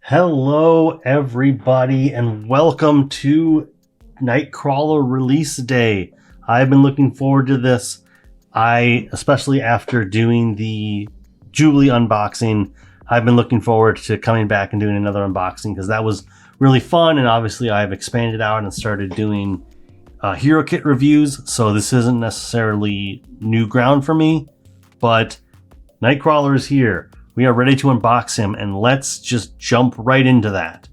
Hello, everybody, and welcome to Nightcrawler release day. I've been looking forward to this. Especially after doing the Jubilee unboxing, I've been looking forward to coming back and doing another unboxing because that was really fun. And obviously, I've expanded out and started doing hero kit reviews. So this isn't necessarily new ground for me, but Nightcrawler is here. We are ready to unbox him, and let's just jump right into that.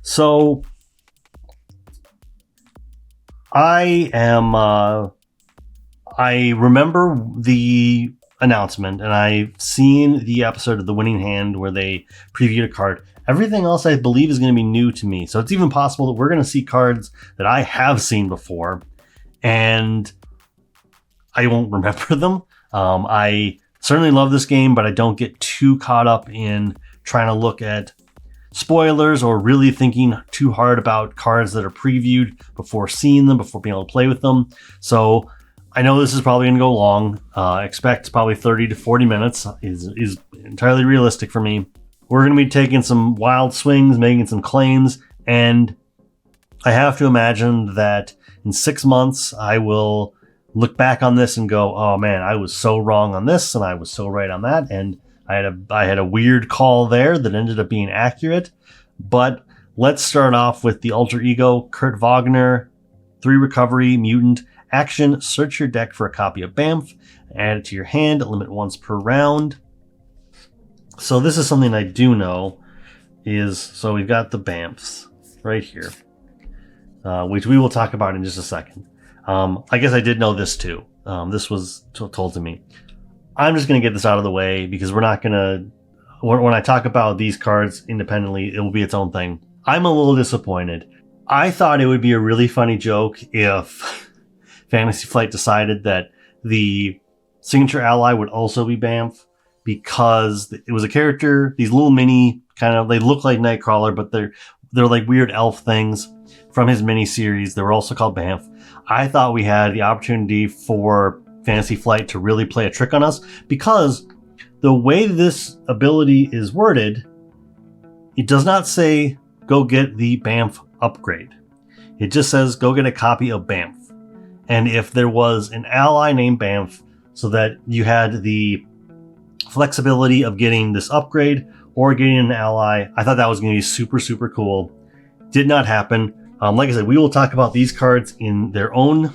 So, I remember the announcement, and I've seen the episode of The Winning Hand where they previewed a card. Everything else I believe is going to be new to me. So it's even possible that we're going to see cards that I have seen before and I won't remember them. I certainly love this game, but I don't get too caught up in trying to look at spoilers or really thinking too hard about cards that are previewed before seeing them, before being able to play with them. So I know this is probably going to go long. Expect probably 30 to 40 minutes is entirely realistic for me. We're going to be taking some wild swings, making some claims, and I have to imagine that in 6 months, I will look back on this and go, oh man, I was so wrong on this, and I was so right on that, and I had a weird call there that ended up being accurate. But let's start off with the alter ego, Kurt Wagner, 3 recovery, mutant. Action, search your deck for a copy of Bamf, add it to your hand, limit once per round. So this is something I do know so we've got the Bamfs right here, which we will talk about in just a second. I guess I did know this too. This was told to me. I'm just going to get this out of the way because we're not going to, when I talk about these cards independently, it will be its own thing. I'm a little disappointed. I thought it would be a really funny joke if Fantasy Flight decided that the signature ally would also be Bamf because it was a character, these little mini they look like Nightcrawler, but they're like weird elf things from his mini series. They were also called Bamf. I thought we had the opportunity for Fantasy Flight to really play a trick on us because the way this ability is worded, it does not say go get the Bamf upgrade. It just says go get a copy of Bamf. And if there was an ally named Bamf, so that you had the flexibility of getting this upgrade or getting an ally, I thought that was going to be super, super cool. Did not happen. Like I said, we will talk about these cards in their own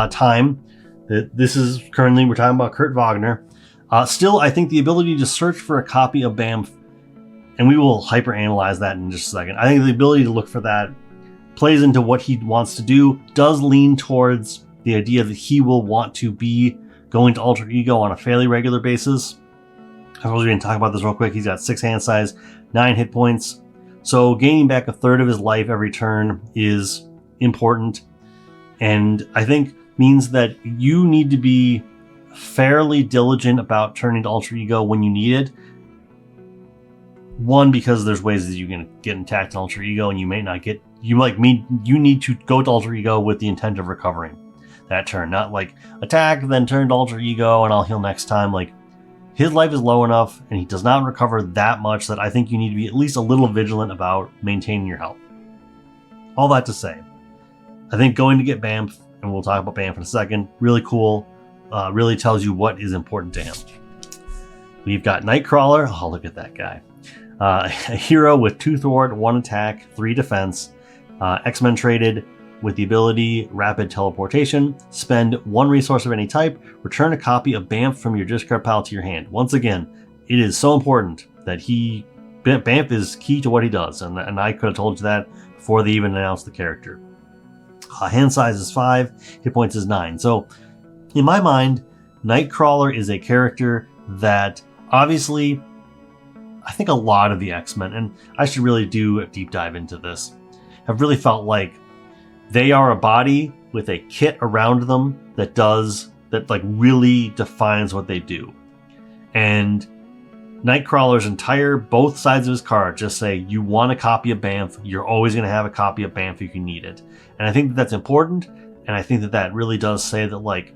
time. This is currently, we're talking about Kurt Wagner. Still, I think the ability to search for a copy of Bamf, and we will hyper-analyze that in just a second. I think the ability to look for that plays into what he wants to do, does lean towards the idea that he will want to be going to alter ego on a fairly regular basis. I was going to talk about this real quick. He's got 6 hand size, 9 hit points. So gaining back a third of his life every turn is important. And I think means that you need to be fairly diligent about turning to alter ego when you need it. One, because there's ways that you can get intact in alter ego and you may not get, you need to go to alter ego with the intent of recovering that turn, not like attack, then turn to alter ego and I'll heal next time. Like, his life is low enough and he does not recover that much that I think you need to be at least a little vigilant about maintaining your health. All that to say, I think going to get Bamf, and we'll talk about Bamf in a second, really cool, really tells you what is important to him. We've got Nightcrawler. Oh, look at that guy. A hero with 2 thwart, 1 attack, 3 defense. X-Men traded with the ability Rapid Teleportation. Spend 1 resource of any type. Return a copy of Bamf from your discard pile to your hand. Once again, it is so important that Bamf is key to what he does, and I could have told you that before they even announced the character. Hand size is 5, hit points is 9. So, in my mind, Nightcrawler is a character that obviously, I think a lot of the X-Men, and I should really do a deep dive into this, have really felt like they are a body with a kit around them that really defines what they do. And Nightcrawler's entire both sides of his card just say you want a copy of Banff, you're always going to have a copy of Banff if you need it. And I think that that's important, and I think that that really does say that, like,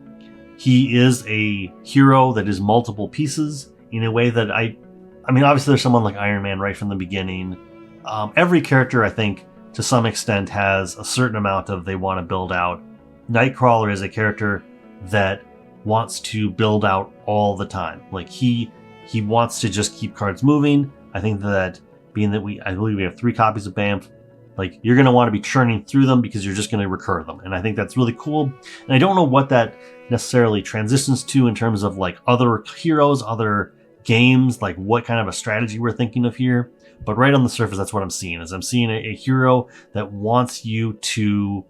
he is a hero that is multiple pieces in a way that I mean, obviously there's someone like Iron Man right from the beginning. Every character, I think, to some extent has a certain amount of they want to build out. Nightcrawler is a character that wants to build out all the time. Like, he wants to just keep cards moving. I think that being that I believe we have 3 copies of Banff, like, you're going to want to be churning through them because you're just going to recur them. And I think that's really cool. And I don't know what that necessarily transitions to in terms of, like, other heroes, other games, like what kind of a strategy we're thinking of here. But right on the surface, that's what I'm seeing. I'm seeing a hero that wants you to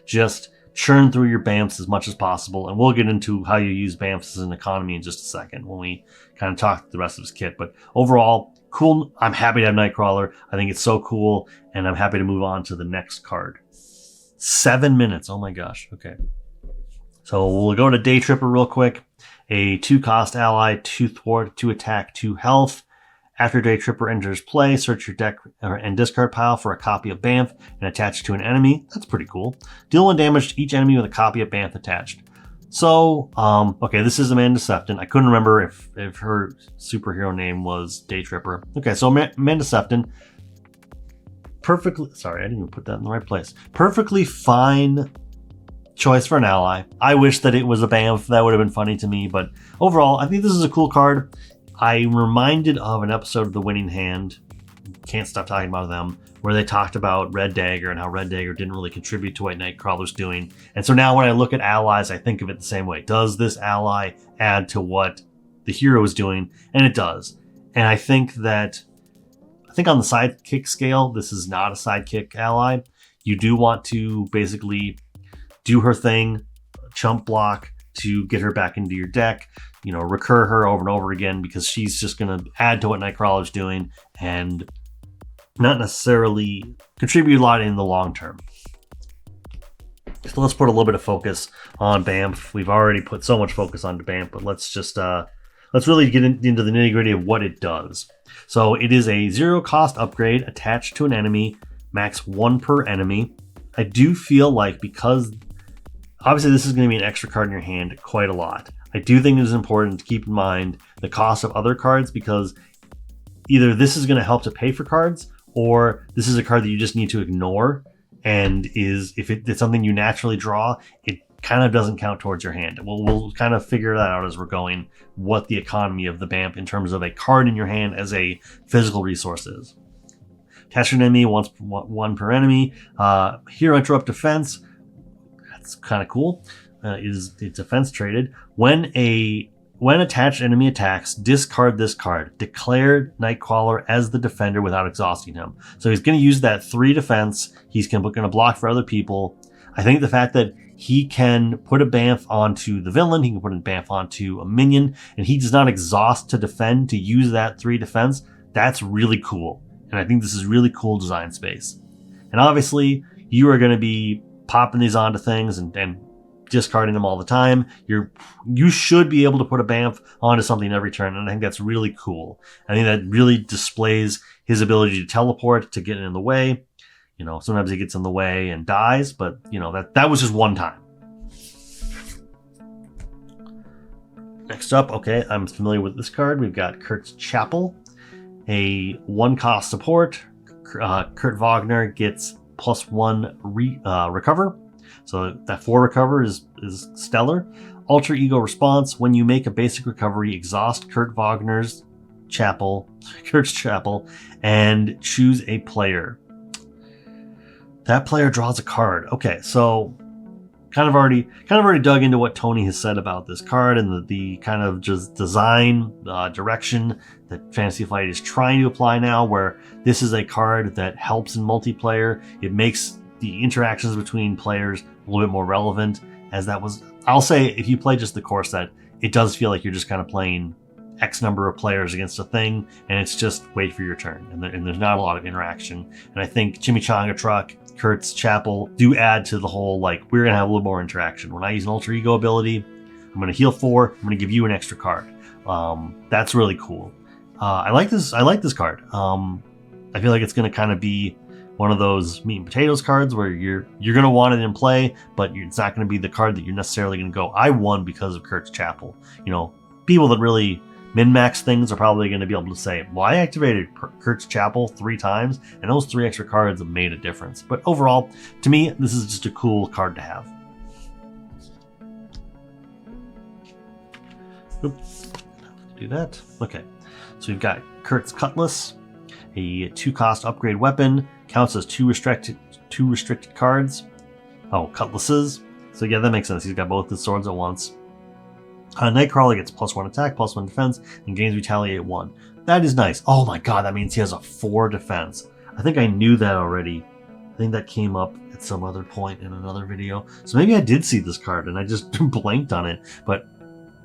just churn through your Banffs as much as possible. And we'll get into how you use Banffs as an economy in just a second when we kind of talk the rest of his kit. But overall, cool. I'm happy to have Nightcrawler. I think it's so cool, and I'm happy to move on to the next card. 7 minutes. Oh my gosh. Okay. So we'll go to Day Tripper real quick. A 2-cost ally, 2 thwart, 2 attack, 2 health. After Day Tripper enters play, search your deck and discard pile for a copy of Banff and attach it to an enemy. That's pretty cool. Deal 1 damage to each enemy with a copy of Banff attached. So, okay, this is Amanda Sefton. I couldn't remember if her superhero name was Day Tripper. Okay, so Amanda Sefton. Sorry, I didn't even put that in the right place. Perfectly fine choice for an ally. I wish that it was a Banff. That would have been funny to me, but overall, I think this is a cool card. I'm reminded of an episode of The Winning Hand, can't stop talking about them, where they talked about Red Dagger and how Red Dagger didn't really contribute to what Nightcrawler's doing. And so now when I look at allies, I think of it the same way. Does this ally add to what the hero is doing? And it does. And I think on the sidekick scale, this is not a sidekick ally. You do want to basically do her thing, chump block to get her back into your deck, recur her over and over again, because she's just going to add to what Nightcrawler's doing and not necessarily contribute a lot in the long term. So let's put a little bit of focus on Banff. We've already put so much focus on Banff, but let's really get into the nitty gritty of what it does. So it is a 0-cost upgrade attached to an enemy, max 1 per enemy. I do feel like, because obviously this is going to be an extra card in your hand quite a lot, I do think it is important to keep in mind the cost of other cards, because either this is going to help to pay for cards, or this is a card that you just need to ignore, and if it's something you naturally draw, it kind of doesn't count towards your hand. We'll kind of figure that out as we're going, what the economy of the Banff in terms of a card in your hand as a physical resource is. Attach an enemy, 1 per enemy. Hero interrupt defense. That's kind of cool. It's defense traded. When attached enemy attacks, discard this card. Declare Nightcrawler as the defender without exhausting him. So he's going to use that 3 defense. He's going to block for other people. I think the fact that he can put a Banff onto the villain, he can put a Banff onto a minion, and he does not exhaust to defend to use that 3 defense, that's really cool. And I think this is really cool design space. And obviously, you are going to be popping these onto things and discarding them all the time. You should be able to put a Banff onto something every turn, and I think that's really cool. I think that really displays his ability to teleport, to get in the way. Sometimes he gets in the way and dies, but that was just one time. Next up, okay, I'm familiar with this card. We've got Kurt's Chapel, a 1-cost support. Kurt Wagner gets +1 recover. So that 4 recover is stellar. Alter Ego response: when you make a basic recovery, exhaust Kurt's Chapel, and choose a player. That player draws a card. Okay, so kind of already dug into what Tony has said about this card and the kind of just design direction that Fantasy Flight is trying to apply now, where this is a card that helps in multiplayer. It makes the interactions between players a little bit more relevant, as that was, I'll say, if you play just the core set, it does feel like you're just kind of playing X number of players against a thing, and it's just wait for your turn, and there's not a lot of interaction. And I think Chimichanga Truck, Kurt's Chapel do add to the whole, like, we're going to have a little more interaction. When I use an Alter Ego ability, I'm going to heal 4, I'm going to give you an extra card. That's really cool. I like this. I like this card. I feel like it's going to kind of be one of those meat and potatoes cards where you're going to want it in play, but it's not going to be the card that you're necessarily going to go, I won because of Kurt's Chapel. You know, people that really min-max things are probably going to be able to say, well, I activated Kurt's Chapel 3 times, and those 3 extra cards have made a difference. But overall, to me, this is just a cool card to have. Oops. Do that. Okay. So we've got Kurt's Cutlass, a 2-cost upgrade weapon, counts as 2 restricted cards. Oh, cutlasses. So yeah, that makes sense. He's got both his swords at once. Nightcrawler gets +1 attack, +1 defense, and gains retaliate 1. That is nice. Oh my god, that means he has a 4 defense. I think I knew that already. I think that came up at some other point in another video. So maybe I did see this card and I just blanked on it. But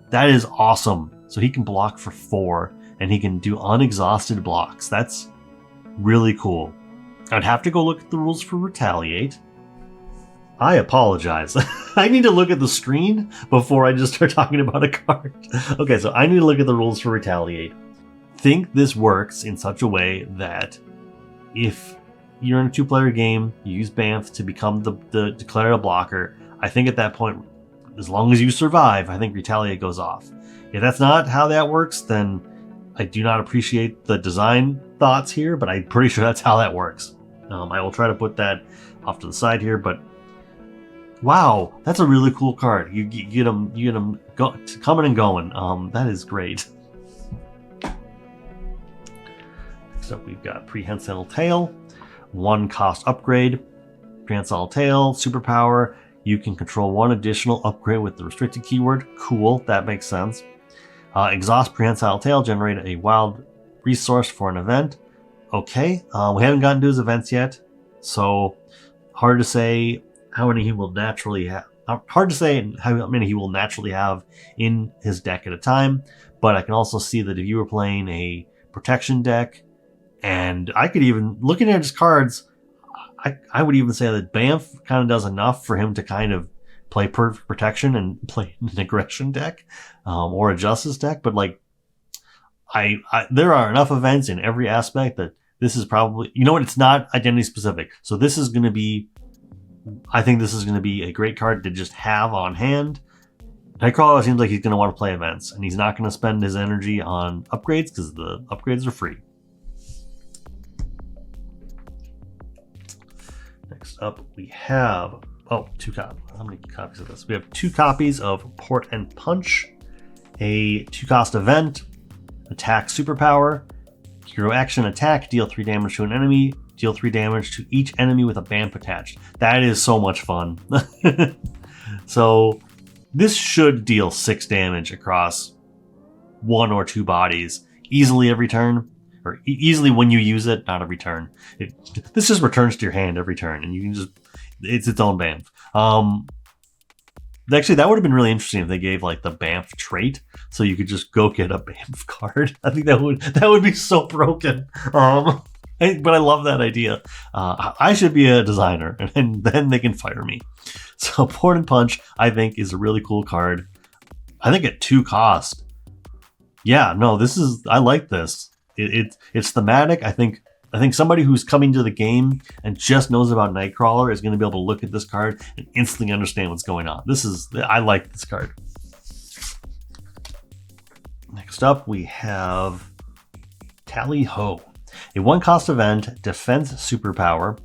that is awesome. So he can block for 4 and he can do unexhausted blocks. That's really cool. I'd have to go look at the rules for retaliate. I apologize. I need to look at the screen before I just start talking about a card. Okay, so I need to look at the rules for retaliate. Think this works in such a way that if you're in a 2-player game, you use Banff to become the declare a blocker. I think at that point, as long as you survive, I think retaliate goes off. If that's not how that works, then I do not appreciate the design thoughts here, but I'm pretty sure that's how that works. I will try to put that off to the side here, but wow, that's a really cool card. You get them coming and going. That is great. Next up, we've got Prehensile Tail, 1-cost upgrade. Prehensile Tail, superpower. You can control 1 additional upgrade with the restricted keyword. Cool, that makes sense. Exhaust Prehensile Tail, generate a wild resource for an event. Okay, we haven't gotten to his events yet, so hard to say how many he will naturally have. Hard to say how many he will naturally have in his deck at a time, but I can also see that if you were playing a protection deck, and I could even, looking at his cards, I would even say that Banff kind of does enough for him to kind of play perfect protection and play an aggression deck, or a justice deck, but like, there are enough events in every aspect that this is probably, you know what, it's not identity specific. So this is going to be, I think this is going to be a great card to just have on hand. Nightcrawler seems like he's going to want to play events, and he's not going to spend his energy on upgrades because the upgrades are free. Next up, we have, 2 copies. How many copies of this? We have 2 copies of Port and Punch, a 2-cost event, attack superpower, hero action attack, deal 3 damage to an enemy, deal 3 damage to each enemy with a Banff attached. That is so much fun. So this should deal 6 damage across 1 or 2 bodies easily every turn, or easily when you use it, not every turn. This just returns to your hand every turn, and you can just, it's its own Banff. Actually, that would have been really interesting if they gave like the Banff trait, so you could just go get a Banff card. I think that would be so broken. But I love that idea. I should be a designer, and then they can fire me. So Port and Punch, I think, is a really cool card. I think at 2 cost. Yeah, no, I like this. It's thematic. I think somebody who's coming to the game and just knows about Nightcrawler is going to be able to look at this card and instantly understand what's going on. I like this card. Next up, we have Tally Ho. A 1-cost event, defense superpower.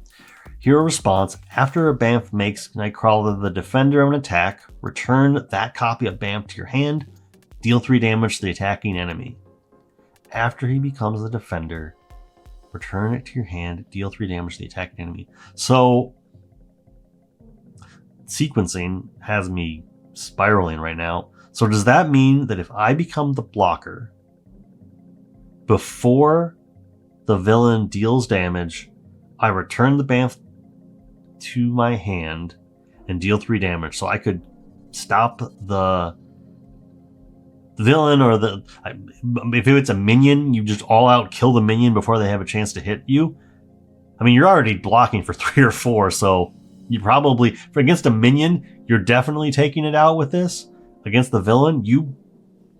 Hero response, after a Banff makes Nightcrawler the defender of an attack, return that copy of Banff to your hand, deal 3 damage to the attacking enemy. After he becomes the defender, return it to your hand, deal 3 damage to the attacking enemy. So, sequencing has me spiraling right now. So does that mean that if I become the blocker, before the villain deals damage, I return the Banff to my hand and deal 3 damage? So I could stop the villain, or if it's a minion, you just all out kill the minion before they have a chance to hit you. I mean, you're already blocking for 3 or 4, so you probably, against a minion, you're definitely taking it out with this. Against the villain, you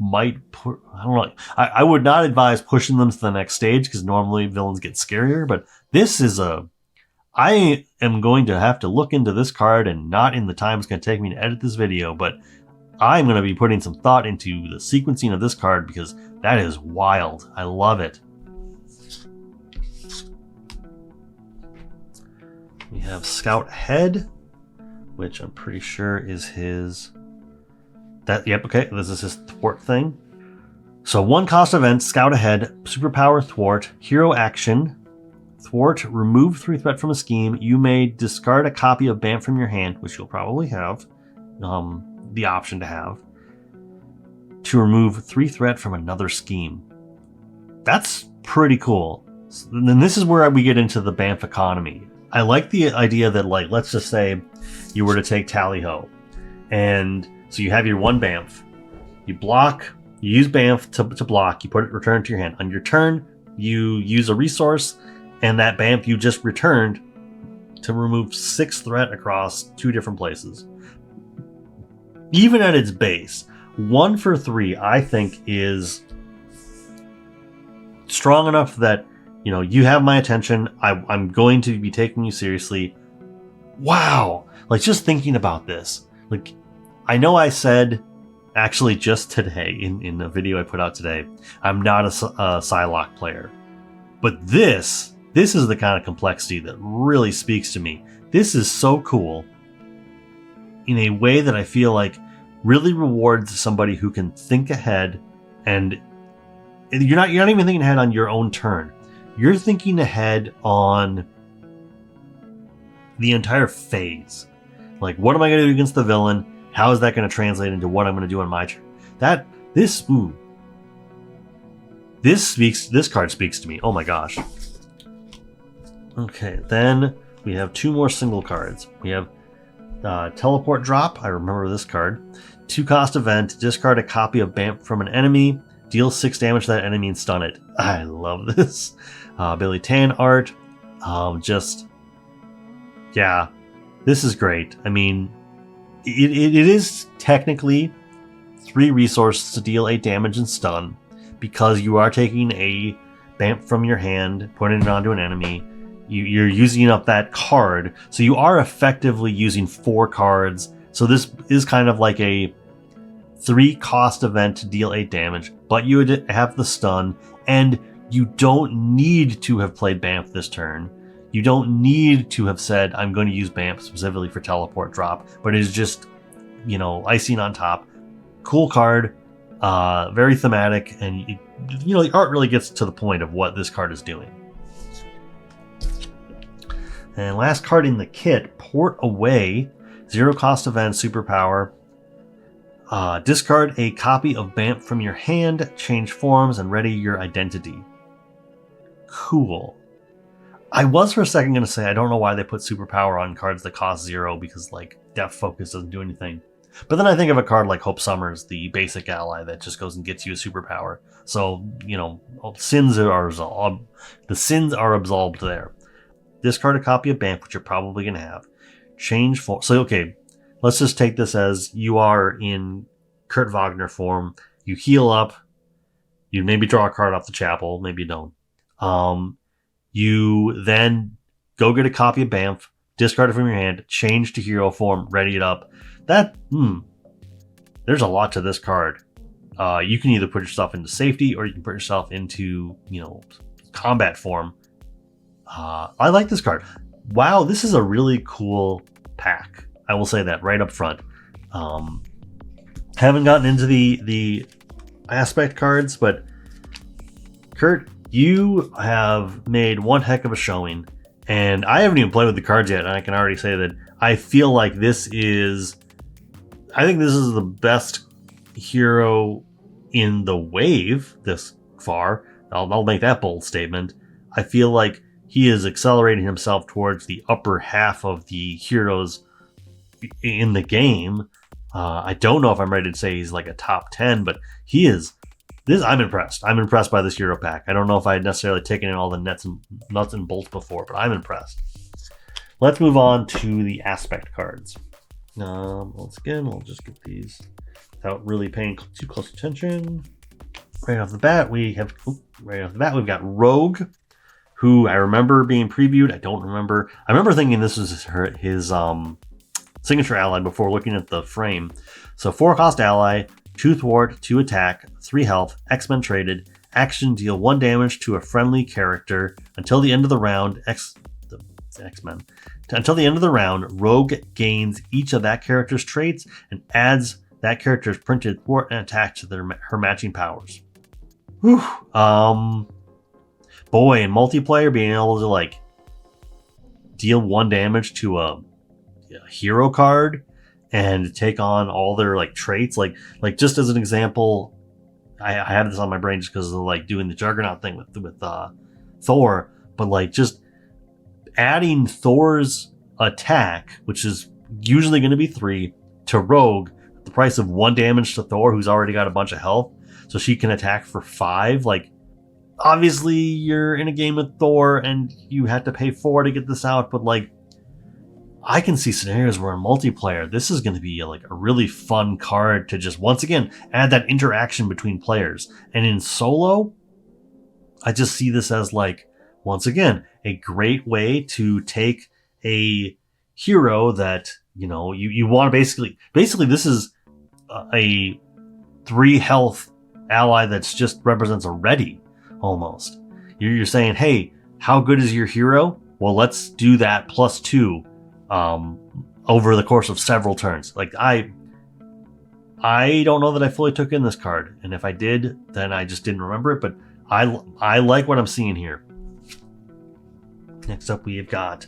might put, I don't know. I would not advise pushing them to the next stage because normally villains get scarier, but this is I am going to have to look into this card and not in the time it's going to take me to edit this video, but I'm going to be putting some thought into the sequencing of this card because that is wild. I love it. We have Scout Head, which I'm pretty sure is his... Yep, okay, this is his thwart thing. So 1 cost event, Scout Ahead, superpower thwart, hero action, thwart, remove 3 threat from a scheme. You may discard a copy of BAMF from your hand, which you'll probably have the option to have, to remove 3 threat from another scheme. That's pretty cool. And then this is where we get into the BAMF economy. I like the idea that, like, let's just say you were to take Tally-Ho, and so you have your 1 BAMF, you block, you use BAMF to block, you return it to your hand. On your turn, you use a resource, and that BAMF you just returned to remove 6 threat across 2 different places. Even at its base, 1 for 3, I think, is strong enough that, you know, you have my attention. I'm going to be taking you seriously. Wow. Like, just thinking about this. Like, I know I said, actually just today, in a video I put out today, I'm not a Psylocke player. But this is the kind of complexity that really speaks to me. This is so cool in a way that I feel like really rewards somebody who can think ahead, and you're not even thinking ahead on your own turn. You're thinking ahead on the entire phase. Like, what am I going to do against the villain? How is that going to translate into what I'm going to do on my turn? This card speaks to me. Oh my gosh. Okay, then we have 2 more single cards. We have Teleport Drop. I remember this card. 2 cost event. Discard a copy of BAMF from an enemy. Deal 6 damage to that enemy and stun it. I love this. Billy Tan art. Yeah, this is great. I mean, it is technically 3 resources to deal 8 damage and stun, because you are taking a BAMF from your hand, putting it onto an enemy. You're using up that card, so you are effectively using 4 cards. So this is kind of like a 3 cost event to deal 8 damage, but you would have the stun, and you don't need to have played BAMF this turn. You don't need to have said, I'm going to use BAMF specifically for Teleport Drop, but it is just, you know, icing on top. Cool card, very thematic, and you know, the art really gets to the point of what this card is doing. And last card in the kit, Port Away, 0 cost event, superpower. Discard a copy of BAMF from your hand, change forms, and ready your identity. Cool. I was for a second going to say I don't know why they put superpower on cards that cost 0, because, like, Depth Focus doesn't do anything. But then I think of a card like Hope Summers, the basic ally that just goes and gets you a superpower. So, you know, sins are absolved. The sins are absolved there. Discard a copy of BAMF, which you're probably going to have. Change form. So, okay, let's just take this as you are in Kurt Wagner form. You heal up. You maybe draw a card off the chapel. Maybe you don't. You then go get a copy of BAMF, discard it from your hand, change to hero form, ready it up. There's a lot to this card. You can either put yourself into safety, or you can put yourself into, you know, combat form. I like this card. Wow, this is a really cool pack. I will say that right up front. Haven't gotten into the aspect cards, but Kurt, you have made one heck of a showing, and I haven't even played with the cards yet, and I can already say that I feel like this is... I think this is the best hero in the wave this far. I'll make that bold statement. I feel like he is accelerating himself towards the upper half of the heroes in the game. I don't know if I'm ready to say he's like a top 10, but he is... I'm impressed. I'm impressed by this hero pack. I don't know if I had necessarily taken in all the nuts and bolts before, but I'm impressed. Let's move on to the aspect cards. Once again, we'll just get these without really paying too close attention. Right off the bat, we've got Rogue, who I remember being previewed. I don't remember. I remember thinking this was his signature ally before looking at the frame. So 4-cost ally, 2 thwart, 2 attack, 3 health, X-Men traded, action, deal 1 damage to a friendly character until the end of the round. X-Men. Until the end of the round, Rogue gains each of that character's traits and adds that character's printed thwart and attack to her matching powers. Whew. Boy, in multiplayer, being able to like deal 1 damage to a hero card and take on all their like traits, like just as an example, I have this on my brain just because of like doing the Juggernaut thing with Thor, but like just adding Thor's attack, which is usually going to be 3, to Rogue at the price of 1 damage to Thor, who's already got a bunch of health, so she can attack for 5. Like, obviously you're in a game with Thor and you had to pay 4 to get this out, but like I can see scenarios where in multiplayer this is going to be like a really fun card to just once again add that interaction between players. And in solo, I just see this as like once again a great way to take a hero that you want to basically this is a 3 health ally that's just represents a ready almost. You're saying, hey, how good is your hero? Well, let's do that plus 2 over the course of several turns. Like I don't know that I fully took in this card, and if I did, then I just didn't remember it. But I like what I'm seeing here. Next up, we've got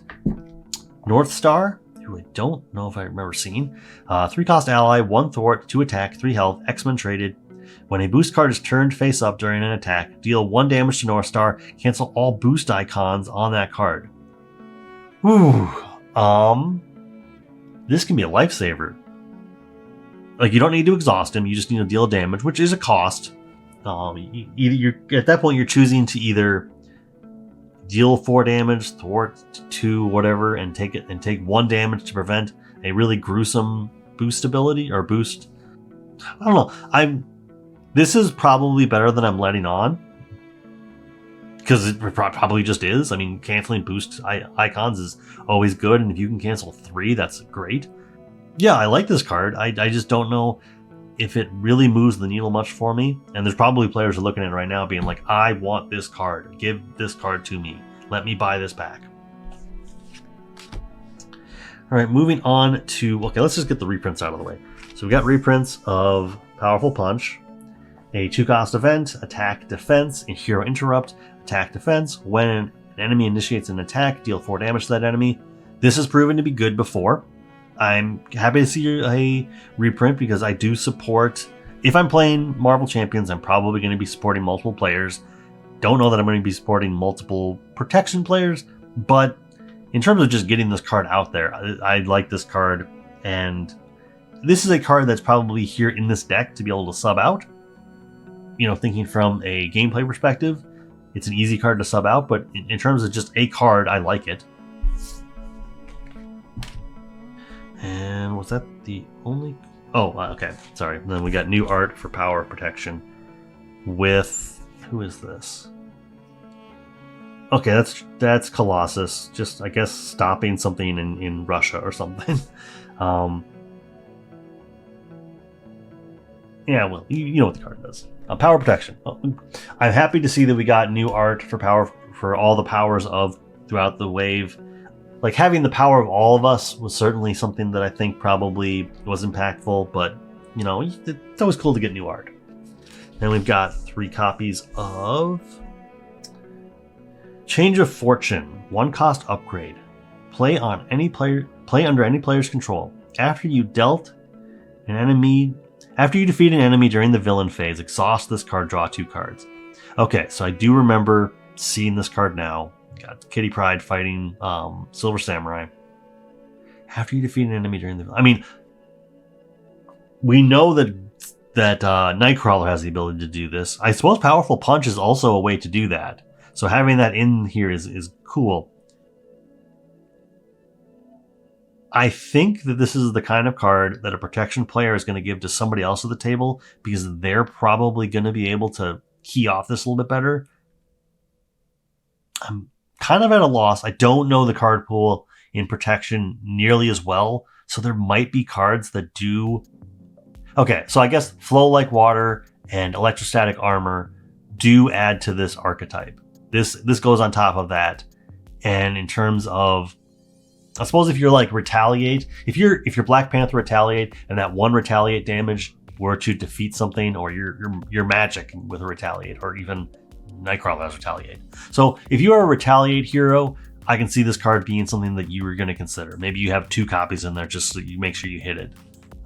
North Star, who I don't know if I remember seeing. 3-cost ally, 1 thwart, 2 attack, 3 health, X-Men traded. When a boost card is turned face up during an attack, deal 1 damage to North Star, cancel all boost icons on that card. Ooh. This can be a lifesaver. Like, you don't need to exhaust him, you just need to deal damage, which is a cost. Either at that point you're choosing to either deal 4 damage, thwart 2, whatever, and take 1 damage to prevent a really gruesome boost ability or boost. I don't know. This is probably better than I'm letting on, because it probably just is. I mean, canceling boost icons is always good, and if you can cancel 3, that's great. Yeah, I like this card. I just don't know if it really moves the needle much for me, and there's probably players who are looking at it right now being like, I want this card. Give this card to me. Let me buy this pack. All right, moving on to... Okay, let's just get the reprints out of the way. So we got reprints of Powerful Punch, a 2-cost event, attack, defense, and hero interrupt, attack, defense. When an enemy initiates an attack, deal 4 damage to that enemy. This has proven to be good before. I'm happy to see a reprint because I do support... If I'm playing Marvel Champions, I'm probably going to be supporting multiple players. Don't know that I'm going to be supporting multiple protection players, but in terms of just getting this card out there, I like this card, and this is a card that's probably here in this deck to be able to sub out. Thinking from a gameplay perspective, it's an easy card to sub out, but in terms of just a card, I like it. And was that the only... Oh, okay, sorry. Then we got new art for Power Protection with... Who is this? Okay, that's Colossus. Just, I guess, stopping something in Russia or something. Yeah, well, you know what the card does. Power Protection. I'm happy to see that we got new art for all the powers of throughout the wave. Like, having the power of all of us was certainly something that I think probably was impactful, but, it's always cool to get new art. Then we've got 3 copies of Change of Fortune, 1-cost upgrade. Play under any player's control. After you defeat an enemy during the villain phase, exhaust this card, draw 2 cards. Okay, so I do remember seeing this card now. Got Kitty Pryde fighting Silver Samurai. After you defeat an enemy during the... I mean, we know that Nightcrawler has the ability to do this. I suppose Powerful Punch is also a way to do that. So having that in here is cool. I think that this is the kind of card that a protection player is going to give to somebody else at the table because they're probably going to be able to key off this a little bit better. I'm kind of at a loss. I don't know the card pool in protection nearly as well, so there might be cards that do. Okay, so I guess Flow Like Water and Electrostatic Armor do add to this archetype. This goes on top of that. And in terms of, I suppose if you're like Retaliate, if you're Black Panther Retaliate and that one Retaliate damage were to defeat something, or your Magic with a Retaliate, or even Nightcrawler has Retaliate. So if you are a Retaliate hero, I can see this card being something that you were going to consider. Maybe you have 2 copies in there just so you make sure you hit it.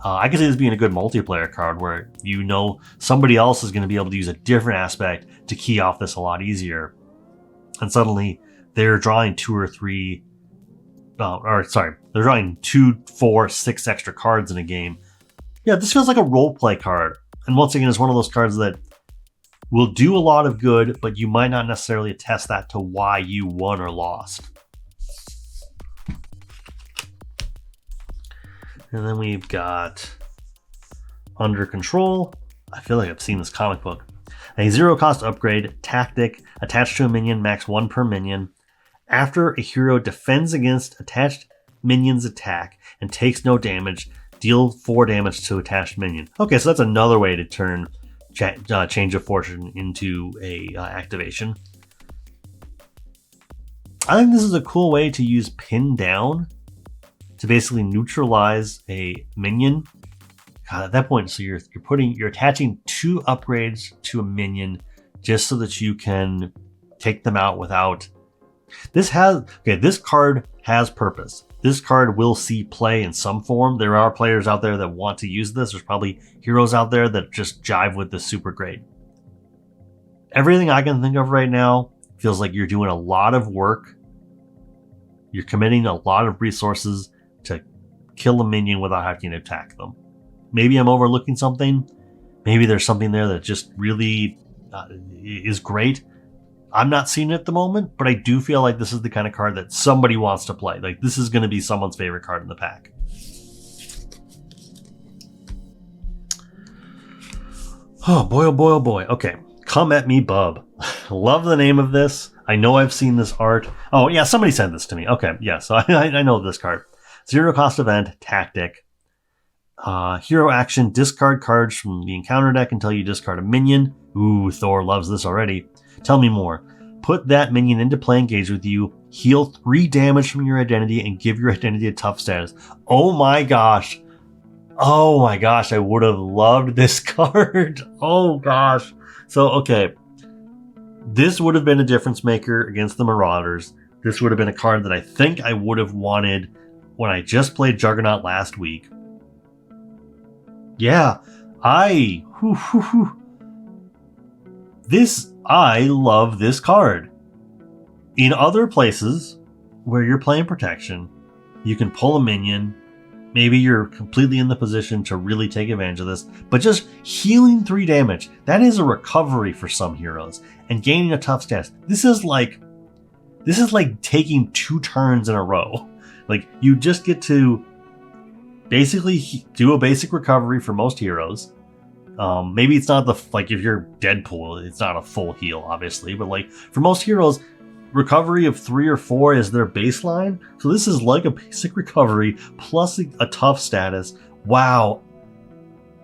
I can see this being a good multiplayer card where you know somebody else is going to be able to use a different aspect to key off this a lot easier. And suddenly they're drawing 2 or 3, they're drawing 2, 4, 6 extra cards in a game. Yeah, this feels like a roleplay card. And once again, it's one of those cards that will do a lot of good, but you might not necessarily attest that to why you won or lost. And then we've got Under Control. I feel like I've seen this comic book. A 0-cost upgrade, Tactic, attached to a minion, max 1 per minion. After a hero defends against attached minion's attack and takes no damage, deal 4 damage to attached minion. Okay, so that's another way to turn Change of Fortune into a activation. I think this is a cool way to use Pin Down to basically neutralize a minion. God, at that point, so you're attaching 2 upgrades to a minion just so that you can take them out without. This card has purpose. This card will see play in some form. There are players out there that want to use this. There's probably heroes out there that just jive with this super great. Everything I can think of right now feels like you're doing a lot of work. You're committing a lot of resources to kill a minion without having to attack them. Maybe I'm overlooking something. Maybe there's something there that just really is great. I'm not seeing it at the moment, but I do feel like this is the kind of card that somebody wants to play. Like, this is going to be someone's favorite card in the pack. Oh boy, oh boy, oh boy. Okay, Come At Me Bub. Love the name of this. I know I've seen this art. Oh yeah, somebody sent this to me. Okay, yeah, so I know this card. 0-cost event, Tactic. Hero action, discard cards from the encounter deck until you discard a minion. Ooh, Thor loves this already. Tell me more. Put that minion into play, engage with you, heal 3 damage from your identity, and give your identity a tough status. Oh my gosh. Oh my gosh, I would have loved this card. Oh gosh. So, okay. This would have been a difference maker against the Marauders. This would have been a card that I think I would have wanted when I just played Juggernaut last week. Yeah, I love this card. In other places where you're playing protection, you can pull a minion. Maybe you're completely in the position to really take advantage of this, but just healing 3 damage, that is a recovery for some heroes, and gaining a tough status. This is like taking 2 turns in a row. Like, you just get to basically do a basic recovery for most heroes. Maybe it's not like if you're Deadpool, it's not a full heal, obviously, but like for most heroes, recovery of 3 or 4 is their baseline. So this is like a basic recovery plus a tough status. Wow.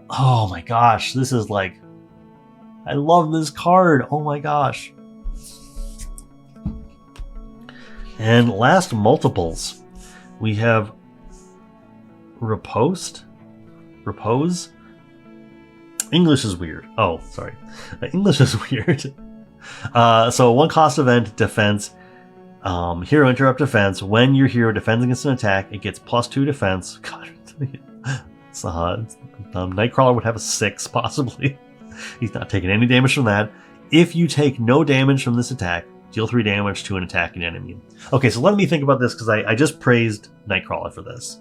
Oh my gosh. This is like, I love this card. Oh my gosh. And last multiples, we have Repose. English is weird. Oh, sorry. English is weird. So 1-cost event, defense. Hero interrupt defense. When your hero defends against an attack, it gets +2 defense. God, Nightcrawler would have a 6 possibly. He's not taking any damage from that. If you take no damage from this attack, deal 3 damage to an attacking enemy. Okay, so let me think about this because I just praised Nightcrawler for this.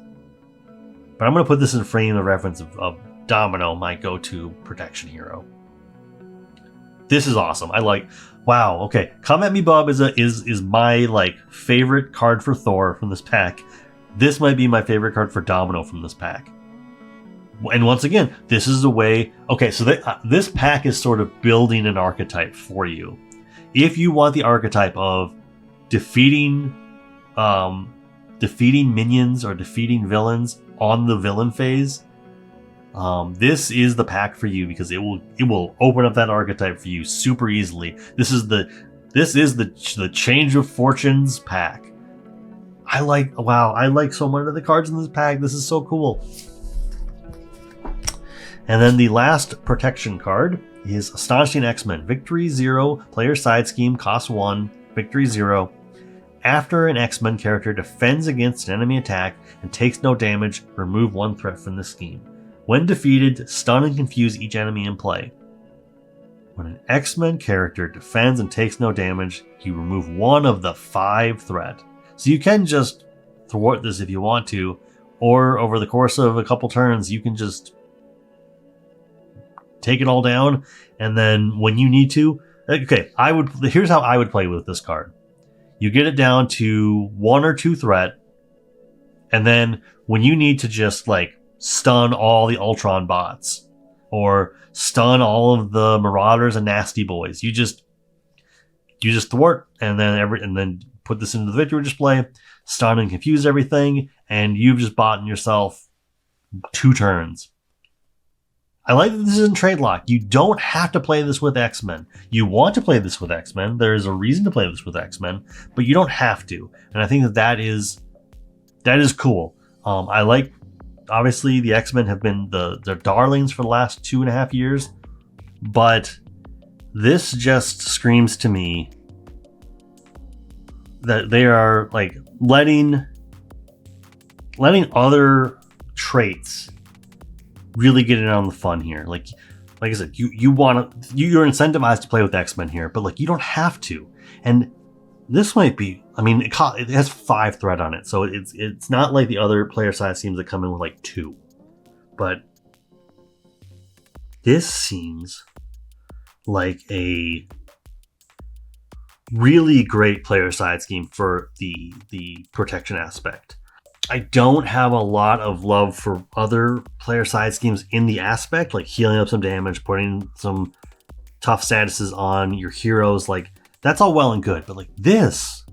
But I'm going to put this in frame of reference of Domino, my go-to protection hero. This is awesome. I like. Wow. Okay, Come At Me Bub is my like favorite card for Thor from this pack. This might be my favorite card for Domino from this pack. And once again, this is the way... Okay, so this pack is sort of building an archetype for you. If you want the archetype of defeating minions or defeating villains on the villain phase, this is the pack for you, because it will open up that archetype for you super easily. This is the Change of Fortunes pack. I like so many of the cards in this pack. This is so cool. And then the last protection card is Astonishing X-Men. Victory 0, player side scheme, cost 1, victory 0. After an X-Men character defends against an enemy attack and takes no damage, remove 1 threat from the scheme. When defeated, stun and confuse each enemy in play. When an X-Men character defends and takes no damage, you remove 1 of the 5 threat. So you can just thwart this if you want to, or over the course of a couple turns, you can just take it all down, and then when you need to... Okay, here's how I would play with this card. You get it down to 1 or 2 threat, and then when you need to just like stun all the Ultron bots or stun all of the Marauders and Nasty Boys, you just thwart, and then put this into the victory display, stun and confuse everything, and you've just bought yourself 2 turns. I like that this is in trade lock. You don't have to play this with X-Men. You want to play this with X-Men. There is a reason to play this with X-Men, but you don't have to. And I think that is cool. I like, obviously, the X-Men have been the darlings for the last 2.5 years, but this just screams to me that they are like letting other traits really get in on the fun here. Like I said, you're incentivized to play with X-Men here, but like you don't have to. And this might be, I mean, it has 5 threat on it, so it's not like the other player size schemes that come in with like 2. But this seems like a really great player side scheme for the protection aspect. I don't have a lot of love for other player side schemes in the aspect, like healing up some damage, putting some tough statuses on your heroes. Like, that's all well and good, but like this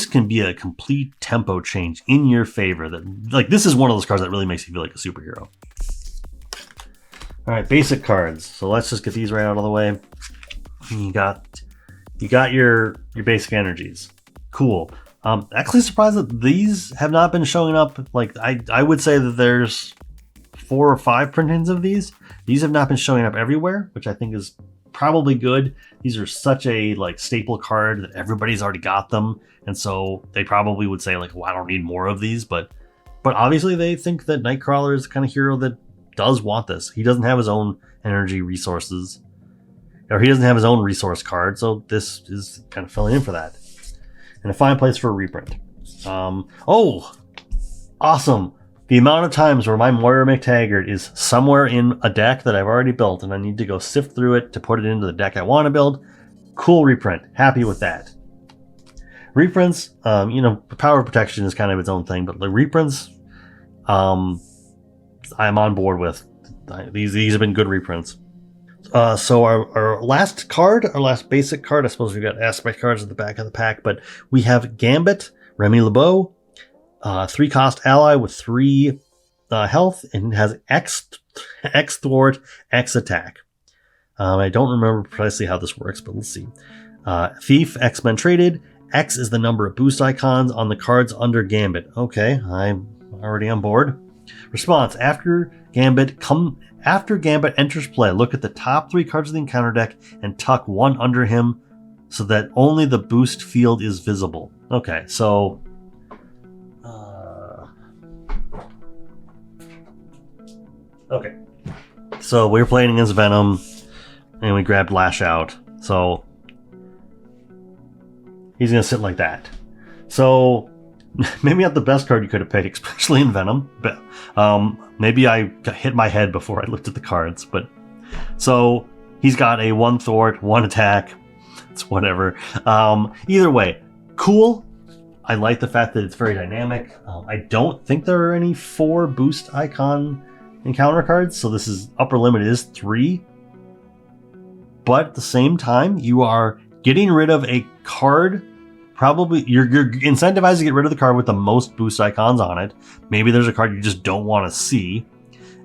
can be a complete tempo change in your favor. That, like, this is one of those cards that really makes you feel like a superhero. All right, basic cards. So let's just get these right out of the way. You got your basic energies. Cool. Actually surprised that these have not been showing up. Like, I would say that there's 4 or 5 printings of these. These have not been showing up everywhere, which I think is probably good. These are such a like staple card that everybody's already got them, and so they probably would say like, well, I don't need more of these, but obviously they think that Nightcrawler is the kind of hero that does want this. He doesn't have his own energy resources, or he doesn't have his own resource card, so this is kind of filling in for that. And a fine place for a reprint. Oh, awesome. The amount of times where my Moira McTaggart is somewhere in a deck that I've already built and I need to go sift through it to put it into the deck I want to build. Cool reprint. Happy with that. Reprints, Power of Protection is kind of its own thing, but the reprints, I'm on board with. These have been good reprints. So our last basic card, I suppose we've got aspect cards at the back of the pack, but we have Gambit, Remy LeBeau, 3 cost ally with 3 health, and has X thwart, X attack. I don't remember precisely how this works, but let's see. Thief, X-Men traded. X is the number of boost icons on the cards under Gambit. Okay, I'm already on board. Response: After Gambit enters play, look at the top 3 cards of the encounter deck and tuck 1 under him so that only the boost field is visible. Okay, so so we're playing against Venom and we grabbed Lash Out, so he's gonna sit like that. So maybe not the best card you could have picked, especially in Venom, but maybe I hit my head before I looked at the cards. But so he's got a 1 thwart, 1 attack. It's whatever. Either way, cool. I like the fact that it's very dynamic. I don't think there are any 4 boost icon encounter cards, so this is upper limit is 3. But at the same time, you are getting rid of a card. Probably you're incentivized to get rid of the card with the most boost icons on it. Maybe there's a card you just don't want to see,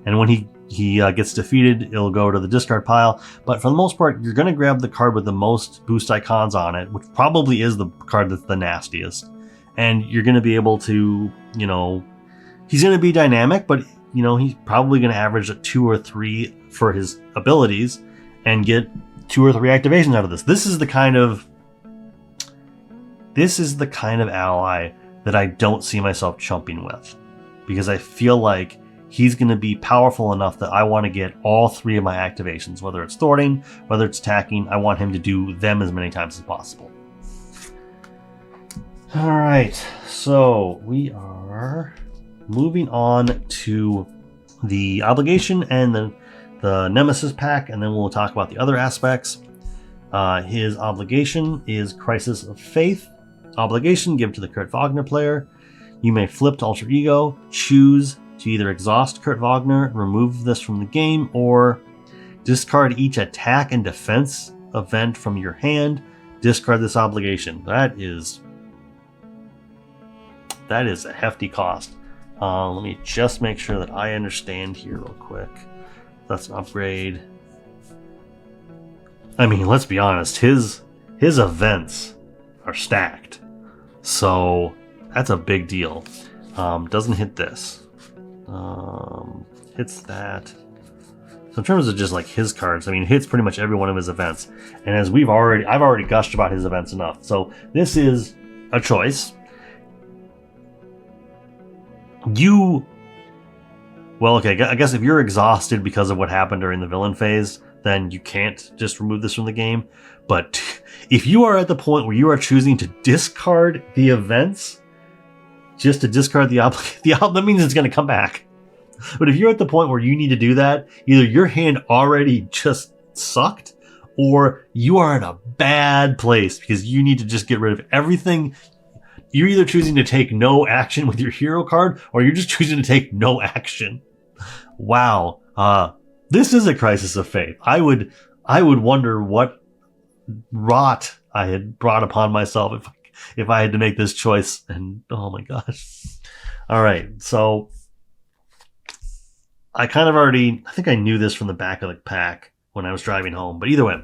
and when he gets defeated, it'll go to the discard pile. But for the most part, you're going to grab the card with the most boost icons on it, which probably is the card that's the nastiest. And you're going to be able to, he's going to be dynamic, but, he's probably going to average a 2 or 3 for his abilities and get 2 or 3 activations out of this. This is the kind of ally that I don't see myself chumping with, because I feel like he's going to be powerful enough that I want to get all 3 of my activations, whether it's thwarting, whether it's attacking. I want him to do them as many times as possible. All right, so we are moving on to the obligation and the Nemesis pack, and then we'll talk about the other aspects. His obligation is Crisis of Faith. Obligation, give to the Kurt Wagner player. You may flip to Alter Ego, choose to either exhaust Kurt Wagner, remove this from the game, or discard each attack and defense event from your hand. Discard this obligation. That is a hefty cost. Let me just make sure that I understand here real quick. That's an upgrade. I mean, let's be honest, his events are stacked. So that's a big deal. Doesn't hit this. Hits that. So in terms of just like his cards, I mean, hits pretty much every one of his events. And as I've already gushed about his events enough. So this is a choice. I guess if you're exhausted because of what happened during the villain phase, then you can't just remove this from the game. But if you are at the point where you are choosing to discard the events, just to discard that means it's going to come back. But if you're at the point where you need to do that, either your hand already just sucked, or you are in a bad place because you need to just get rid of everything. You're either choosing to take no action with your hero card, or you're just choosing to take no action. Wow. This is a Crisis of Faith. I would wonder what rot I had brought upon myself if I had to make this choice. And oh my gosh. All right. So I think I knew this from the back of the pack when I was driving home, but either way.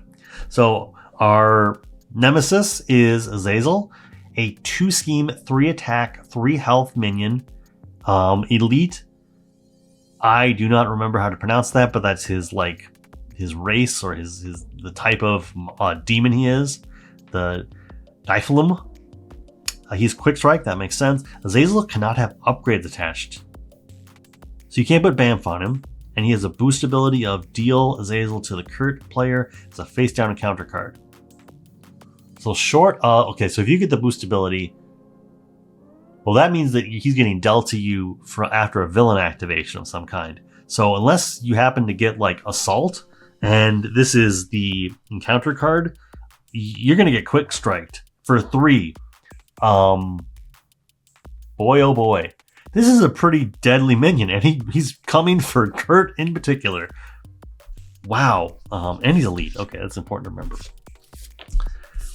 So our Nemesis is Azazel, a 2 scheme, 3 attack, 3 health minion. Elite. I do not remember how to pronounce that, but that's his race, or the type of demon he is. The Diphlum. He's Quick Strike, that makes sense. Azazel cannot have upgrades attached, so you can't put Bamf on him. And he has a boost ability of deal Azazel to the Kurt player as a face down encounter card. So okay, so if you get the boost ability, well, that means that he's getting dealt to you after a villain activation of some kind. So unless you happen to get like Assault, and this is the encounter card, you're going to get Quick Striked for 3. Boy, oh boy. This is a pretty deadly minion, and he's coming for Kurt in particular. Wow. And he's elite. Okay, that's important to remember.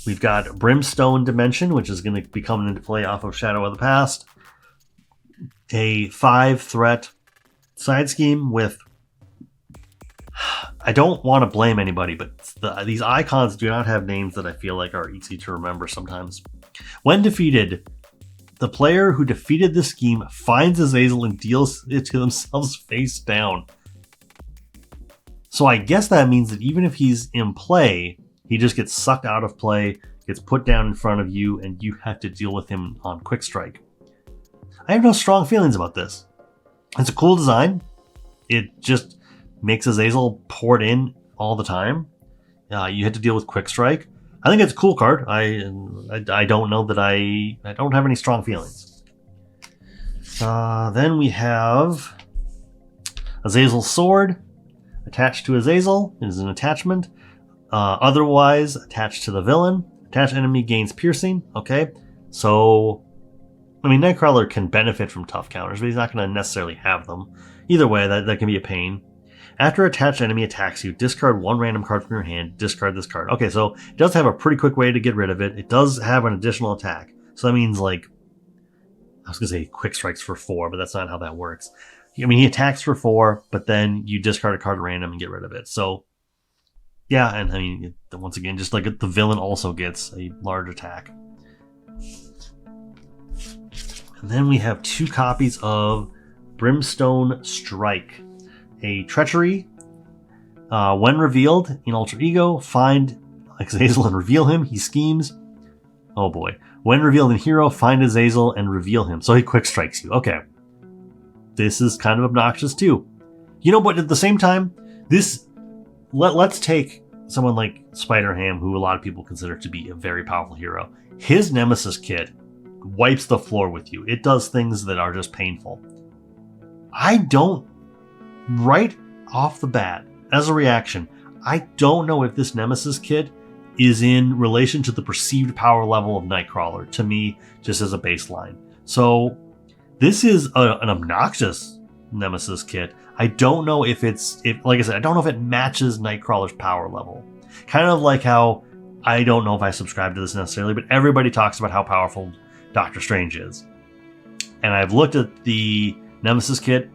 We've got Brimstone Dimension, which is going to be coming into play off of Shadow of the Past. A 5-threat side scheme with... I don't want to blame anybody, but these icons do not have names that I feel like are easy to remember sometimes. When defeated, the player who defeated the scheme finds Azazel and deals it to themselves face down. So I guess that means that even if he's in play, he just gets sucked out of play, gets put down in front of you, and you have to deal with him on Quick Strike. I have no strong feelings about this. It's a cool design. It just makes Azazel poured in all the time. You had to deal with Quick Strike. I think it's a cool card. I don't know that I don't have any strong feelings. Then we have Azazel's Sword. Attached to Azazel is an attachment. Otherwise attached to the villain. Attached enemy gains piercing. Okay, so I mean, Nightcrawler can benefit from tough counters, but he's not going to necessarily have them. Either way, that can be a pain. After attached enemy attacks you, discard one random card from your hand, discard this card. Okay, so it does have a pretty quick way to get rid of it. It does have an additional attack. So that means, like, I was going to say quick strikes for 4, but that's not how that works. I mean, he attacks for 4, but then you discard a card at random and get rid of it. So, yeah, and I mean, once again, just like the villain also gets a large attack. And then we have 2 copies of Brimstone Strike. A treachery. When revealed in Alter Ego, find Azazel and reveal him. He schemes. Oh boy. When revealed in Hero, find Azazel and reveal him. So he quick strikes you. Okay. This is kind of obnoxious too. You know, but at the same time, let's take someone like Spider-Ham, who a lot of people consider to be a very powerful hero. His Nemesis kit wipes the floor with you. It does things that are just painful. Right off the bat, as a reaction, I don't know if this Nemesis kit is in relation to the perceived power level of Nightcrawler, to me, just as a baseline. So, this is an obnoxious Nemesis kit. I don't know like I said, I don't know if it matches Nightcrawler's power level. Kind of like how, I don't know if I subscribe to this necessarily, but everybody talks about how powerful Doctor Strange is. And I've looked at the Nemesis kit.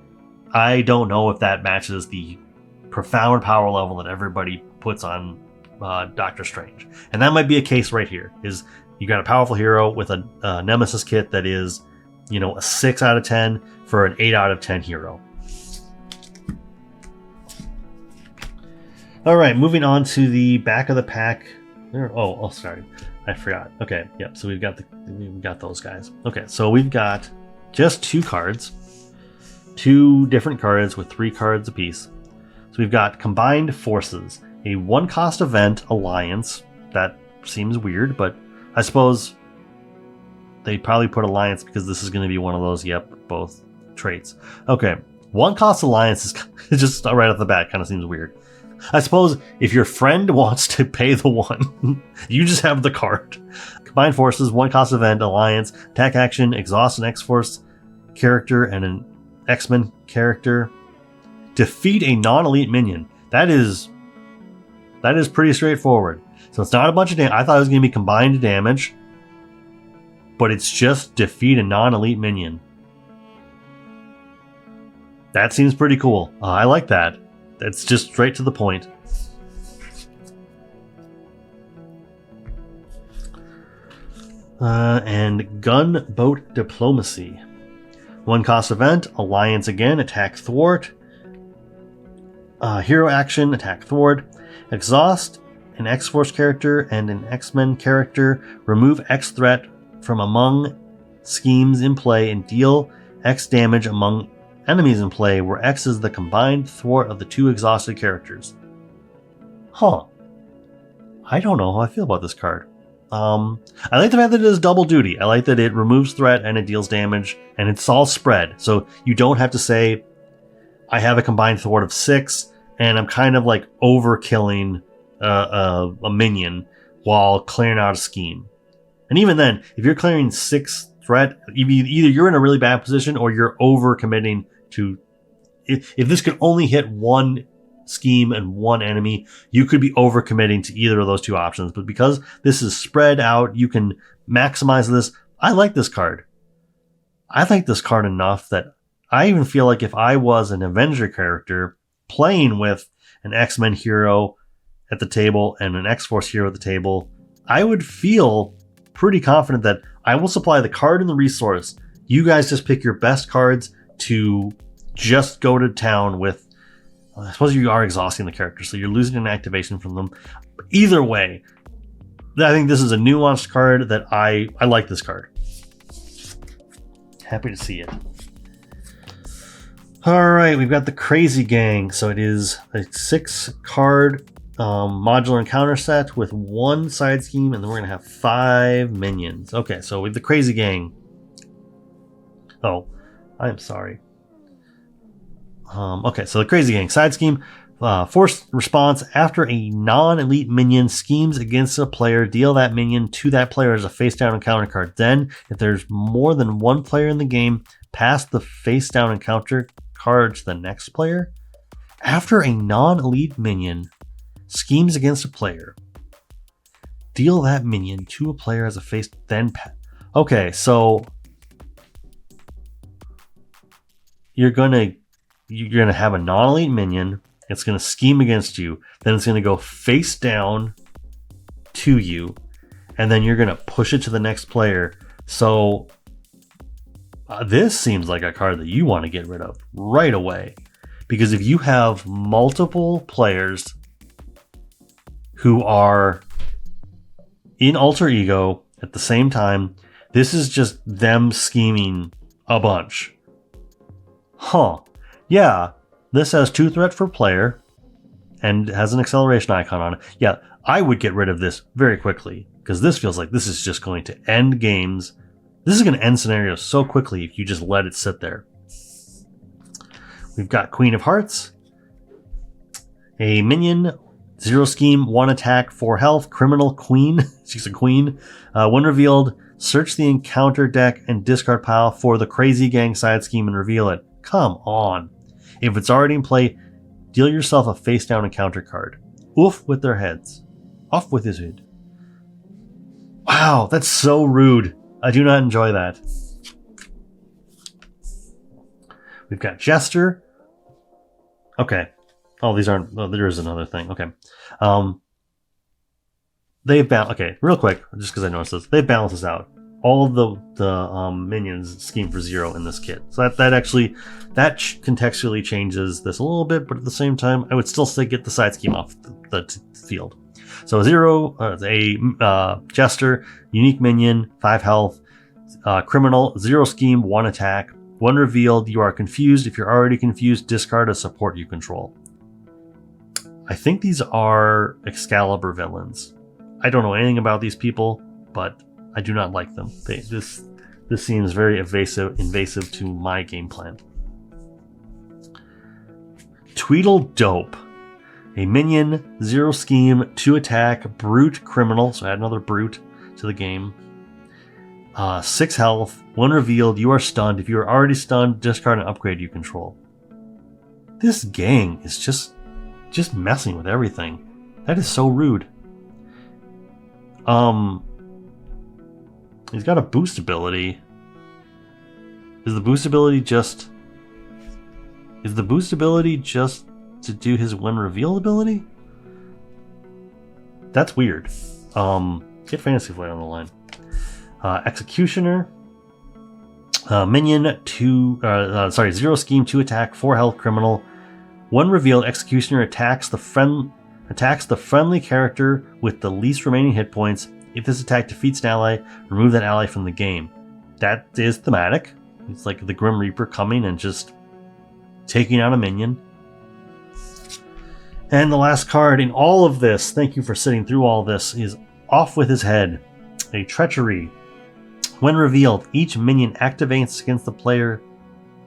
I don't know if that matches the profound power level that everybody puts on Doctor Strange. And that might be a case right here, is you got a powerful hero with a Nemesis kit that is, you know, a 6 out of 10 for an 8 out of 10 hero. All right, moving on to the back of the pack. Oh, sorry. I forgot. Okay, yep, so we've got those guys. Okay, so we've got just 2 cards. 2 different cards with 3 cards apiece. So we've got Combined Forces, a 1-cost event alliance. That seems weird, but I suppose they probably put alliance because this is going to be one of those, both traits. Okay, 1-cost alliance is just right off the bat kind of seems weird. I suppose if your friend wants to pay the 1, you just have the card. Combined Forces, 1-cost event, alliance, attack action, exhaust an X-Force character and an X-Men character. Defeat a non-elite minion. That is pretty straightforward. So it's not a bunch of damage. I thought it was going to be combined damage, but it's just defeat a non-elite minion. That seems pretty cool. I like that. That's just straight to the point. And Gunboat Diplomacy. 1-cost event, alliance again, attack thwart. Hero action, attack thwart. Exhaust an X-Force character and an X-Men character. Remove X threat from among schemes in play and deal X damage among enemies in play, where X is the combined thwart of the 2 exhausted characters. Huh. I don't know how I feel about this card. I like the fact that it is double duty. I like that it removes threat and it deals damage, and it's all spread. So you don't have to say, I have a combined thwart of 6, and I'm kind of like overkilling a minion while clearing out a scheme. And even then, if you're clearing 6 threat, either you're in a really bad position or you're over committing to. If this could only hit 1 scheme and 1 enemy, you could be over committing to either of those 2 options. But because this is spread out, you can maximize this. I like this card. I like this card enough that I even feel like if I was an Avenger character playing with an X-Men hero at the table and an X-Force hero at the table, I would feel pretty confident that I will supply the card and the resource. You guys just pick your best cards to just go to town with. I suppose you are exhausting the character, so you're losing an activation from them. But either way, I think this is a nuanced card that I like this card. Happy to see it. Alright, we've got the Crazy Gang. So it is a 6-card modular encounter set with 1 side scheme, and then we're going to have 5 minions. Okay, so with the Crazy Gang. Oh, I'm sorry. Okay, so the Crazy Gang side scheme. Forced response: after a non-elite minion schemes against a player, deal that minion to that player as a face-down encounter card. Then, if there's more than one player in the game, pass the face-down encounter card to the next player. After a non-elite minion schemes against a player, deal that minion to a player as a face. Then, okay, so you're gonna have a non-elite minion. It's going to scheme against you. Then it's going to go face down to you. And then you're going to push it to the next player. So this seems like a card that you want to get rid of right away. Because if you have multiple players who are in alter ego at the same time, this is just them scheming a bunch. Huh. Yeah. This has 2 threat for player and has an acceleration icon on it. Yeah, I would get rid of this very quickly because this feels like this is just going to end games. This is going to end scenarios so quickly if you just let it sit there. We've got Queen of Hearts, a minion, 0 scheme, 1 attack, 4 health, criminal queen. She's a queen. When revealed, search the encounter deck and discard pile for the Crazy Gang side scheme and reveal it. Come on. If it's already in play, deal yourself a face-down encounter card. Oof with their heads. Off with his head. Wow, that's so rude. I do not enjoy that. We've got Jester. Okay. Oh, these aren't... Oh, there is another thing. Okay. They've balanced... Okay, real quick, just because I noticed this. They've balanced this out. All the minions scheme for 0 in this kit. So that actually contextually changes this a little bit, but at the same time, I would still say get the side scheme off the field. So 0, a Jester, unique minion, 5 health, criminal, 0 scheme, 1 attack. When revealed, you are confused. If you're already confused, discard a support you control. I think these are Excalibur villains. I don't know anything about these people, but I do not like them. This seems very invasive to my game plan. Tweedledope. A minion, 0 scheme, 2 attack, brute criminal, so add another brute to the game. 6 health, when revealed, you are stunned. If you are already stunned, discard an upgrade you control. This gang is just messing with everything. That is so rude. He's got a boost ability. Is the boost ability just to do his when revealed ability? That's weird. Get Fantasy Flight on the line. Executioner. Minion, 0 scheme, 2 attack, 4 health, criminal. When revealed, Executioner attacks the friendly character with the least remaining hit points. If this attack defeats an ally, remove that ally from the game. That is thematic. It's like the Grim Reaper coming and just taking out a minion. And the last card in all of this, thank you for sitting through all this, is Off with His Head. A Treachery. When revealed, each minion activates against the player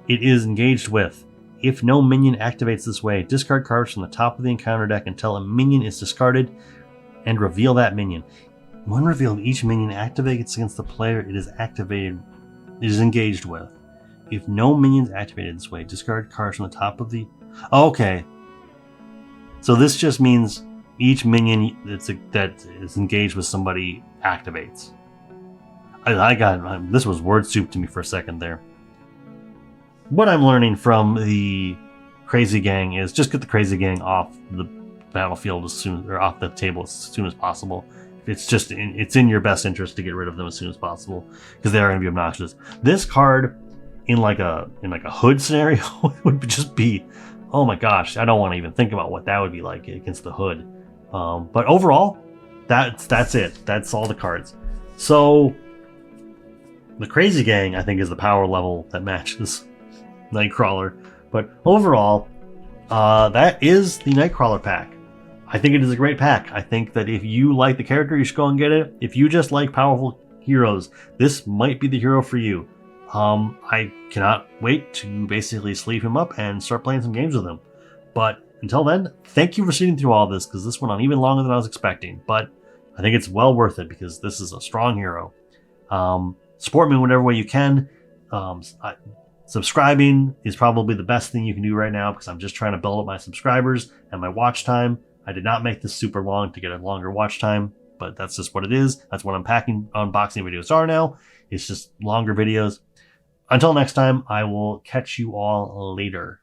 it is engaged with. If no minion activates this way, discard cards from the top of the encounter deck until a minion is discarded and reveal that minion. When revealed, each minion activates against the player it is engaged with. If no minions activated this way, discard cards from the top of the... Okay. So this just means each minion that is engaged with somebody activates. This was word soup to me for a second there. What I'm learning from the Crazy Gang is just get the Crazy Gang off the battlefield off the table as soon as possible. It's in your best interest to get rid of them as soon as possible because they are going to be obnoxious. This card in like a hood scenario would just be, oh my gosh, I don't want to even think about what that would be like against the hood. But overall, that's it. That's all the cards. So the Crazy Gang, I think, is the power level that matches Nightcrawler. But overall, that is the Nightcrawler pack. I think it is a great pack. I think that if you like the character, you should go and get it. If you just like powerful heroes, this might be the hero for you. I cannot wait to basically sleeve him up and start playing some games with him. But until then, thank you for sitting through all this, because this went on even longer than I was expecting. But I think it's well worth it because this is a strong hero. Support me in whatever way you can. Subscribing is probably the best thing you can do right now, because I'm just trying to build up my subscribers and my watch time. I did not make this super long to get a longer watch time, but that's just what it is. That's what unboxing videos are now. It's just longer videos. Until next time, I will catch you all later.